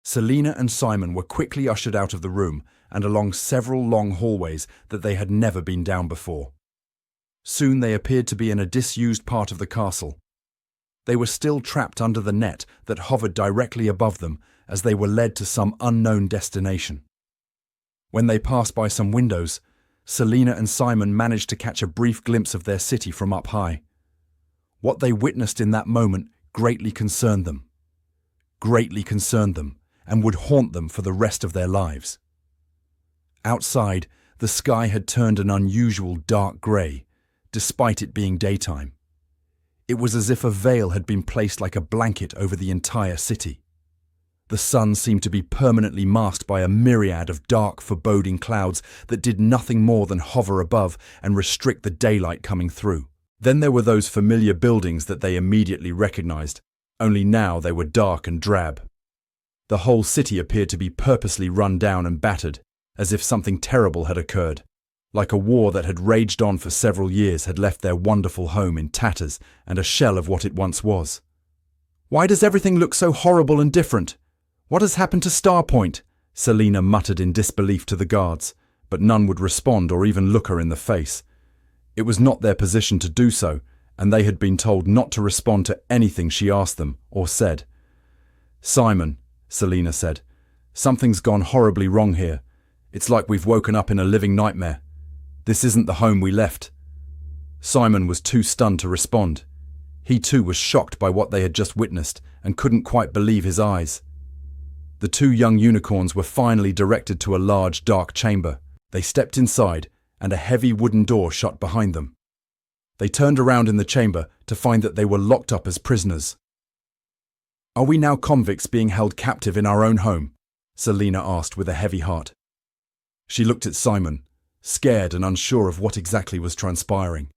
Selina and Simon were quickly ushered out of the room and along several long hallways that they had never been down before. Soon they appeared to be in a disused part of the castle. They were still trapped under the net that hovered directly above them as they were led to some unknown destination. When they passed by some windows, Selina and Simon managed to catch a brief glimpse of their city from up high. What they witnessed in that moment greatly concerned them, and would haunt them for the rest of their lives. Outside, the sky had turned an unusual dark grey, despite it being daytime. It was as if a veil had been placed like a blanket over the entire city. The sun seemed to be permanently masked by a myriad of dark, foreboding clouds that did nothing more than hover above and restrict the daylight coming through. Then there were those familiar buildings that they immediately recognized, only now they were dark and drab. The whole city appeared to be purposely run down and battered, as if something terrible had occurred, like a war that had raged on for several years had left their wonderful home in tatters and a shell of what it once was. "Why does everything look so horrible and different? What has happened to Starpoint?" Selina muttered in disbelief to the guards, but none would respond or even look her in the face. It was not their position to do so, and they had been told not to respond to anything she asked them or said. "Simon," Selina said, "something's gone horribly wrong here. It's like we've woken up in a living nightmare. This isn't the home we left." Simon was too stunned to respond. He too was shocked by what they had just witnessed and couldn't quite believe his eyes. The two young unicorns were finally directed to a large, dark chamber. They stepped inside, and a heavy wooden door shut behind them. They turned around in the chamber to find that they were locked up as prisoners. "Are we now convicts being held captive in our own home?" Selina asked with a heavy heart. She looked at Simon, scared and unsure of what exactly was transpiring.